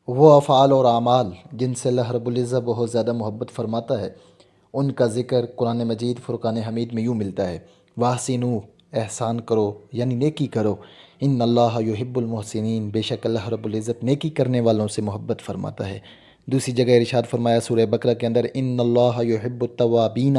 وہ افعال اور اعمال جن سے اللہ رب العزت بہت زیادہ محبت فرماتا ہے، ان کا ذکر قرآن مجید فرقان حمید میں یوں ملتا ہے، واحسنوا، احسان کرو یعنی نیکی کرو، ان اللہ یحب المحسنین، بے شک اللہ رب العزت نیکی کرنے والوں سے محبت فرماتا ہے۔ دوسری جگہ ارشاد فرمایا سورہ بقرہ کے اندر، ان اللہ یحب التوابین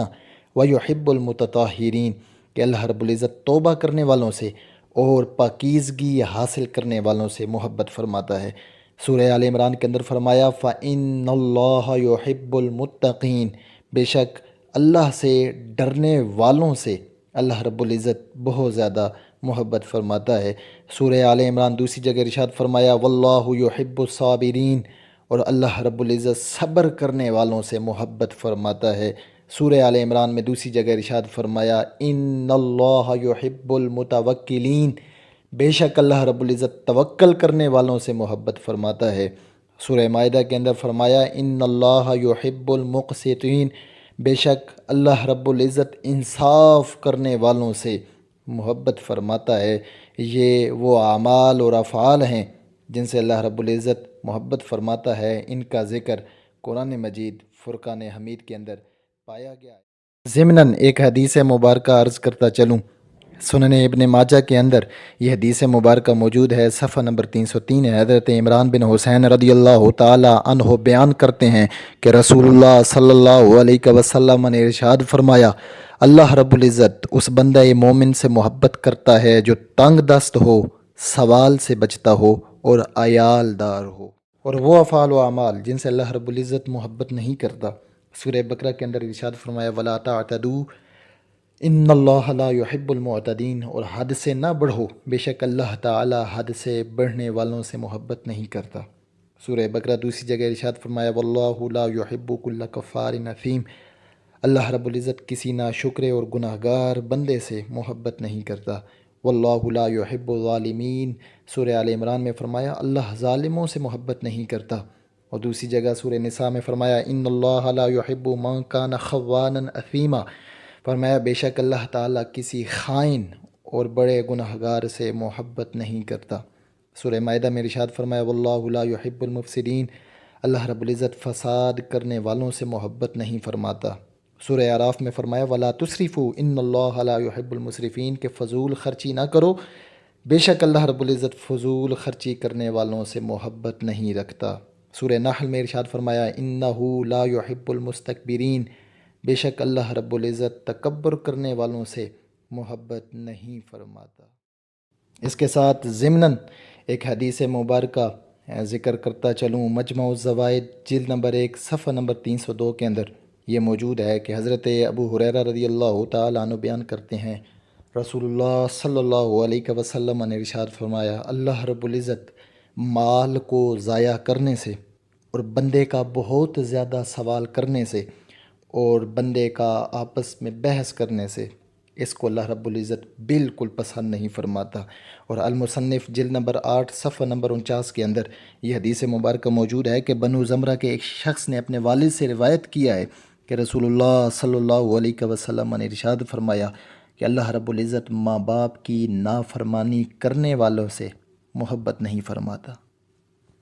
ویحب المتطہرین، کہ اللہ رب العزت توبہ کرنے والوں سے اور پاکیزگی حاصل کرنے والوں سے محبت فرماتا ہے۔ سورہ آل عمران کے اندر فرمایا فَإِنَّ اللَّهَ يُحِبُّ الْمُتَّقِينَ، بے شک اللہ سے ڈرنے والوں سے اللہ رب العزت بہت زیادہ محبت فرماتا ہے۔ سورہ آل عمران دوسری جگہ ارشاد فرمایا وَاللَّهُ يُحِبُّ الصَّابِرِينَ، اور اللہ رب العزت صبر کرنے والوں سے محبت فرماتا ہے۔ سورہ آل عمران میں دوسری جگہ ارشاد فرمایا ان اللہ یحب المتوکلین، بے شک اللہ رب العزت توکل کرنے والوں سے محبت فرماتا ہے۔ سورہ مائدہ کے اندر فرمایا ان اللہ یحب المقسطین، بے شک اللہ رب العزت انصاف کرنے والوں سے محبت فرماتا ہے۔ یہ وہ اعمال اور افعال ہیں جن سے اللہ رب العزت محبت فرماتا ہے، ان کا ذکر قرآن مجید فرقان حمید کے اندر پایا گیا ہے۔ ضمناً ایک حدیث مبارکہ عرض کرتا چلوں، سنن ابن ماجہ کے اندر یہ حدیث مبارکہ موجود ہے، صفحہ نمبر 303 ہے۔ حضرت عمران بن حسین رضی اللہ تعالی عنہ بیان کرتے ہیں کہ رسول اللہ صلی اللہ علیہ وسلم نے ارشاد فرمایا، اللہ رب العزت اس بندہ مومن سے محبت کرتا ہے جو تنگ دست ہو، سوال سے بچتا ہو اور عیال دار ہو۔ اور وہ افعال و اعمال جن سے اللہ رب العزت محبت نہیں کرتا، سورہ بقرہ کے اندر ارشاد فرمایا وَلَا تَعْتَدُوا ان اللہ لا يحب المعتدین، اور حد سے نہ بڑھو، بے شک اللہ تعالی حد سے بڑھنے والوں سے محبت نہیں کرتا۔ سورہ بقرہ دوسری جگہ ارشاد فرمایا واللہ لا يحب كل کفار اثیم، اللہ رب العزت کسی ناشکرے اور گناہ گار بندے سے محبت نہیں کرتا۔ واللہ لا يحب الظالمین، سورہ آل عمران میں فرمایا اللہ ظالموں سے محبت نہیں کرتا۔ اور دوسری جگہ سورہ نساء میں فرمایا ان اللہ لا يحب من كان خوانا اثیما، فرمایا بے شک اللہ تعالیٰ کسی خائن اور بڑے گناہ گار سے محبت نہیں کرتا۔ سورہ مائدہ میں ارشاد فرمایا واللہ لا يحب المفسدین، اللہ رب العزت فساد کرنے والوں سے محبت نہیں فرماتا۔ سورہ اعراف میں فرمایا ولا تسرفوا ان اللہ لا يحب المسرفین، کہ فضول خرچی نہ کرو، بے شک اللہ رب العزت فضول خرچی کرنے والوں سے محبت نہیں رکھتا۔ سورہ نحل میں ارشاد فرمایا انہ لا يحب المستکبرین، بے شک اللہ رب العزت تکبر کرنے والوں سے محبت نہیں فرماتا۔ اس کے ساتھ ضمناً ایک حدیث مبارکہ ذکر کرتا چلوں، مجمع الزوائد جلد نمبر 1 صفحہ نمبر 302 کے اندر یہ موجود ہے کہ حضرت ابو ہریرہ رضی اللہ تعالیٰ عنہ بیان کرتے ہیں رسول اللہ صلی اللہ علیہ وسلم نے ارشاد فرمایا اللہ رب العزت مال کو ضائع کرنے سے اور بندے کا بہت زیادہ سوال کرنے سے اور بندے کا آپس میں بحث کرنے سے، اس کو اللہ رب العزت بالکل پسند نہیں فرماتا۔ اور المصنف جلد نمبر 8 صفحہ نمبر 49 کے اندر یہ حدیث مبارکہ موجود ہے کہ بنو زمرہ کے ایک شخص نے اپنے والد سے روایت کیا ہے کہ رسول اللہ صلی اللہ علیہ وسلم نے ارشاد فرمایا کہ اللہ رب العزت ماں باپ کی نافرمانی کرنے والوں سے محبت نہیں فرماتا۔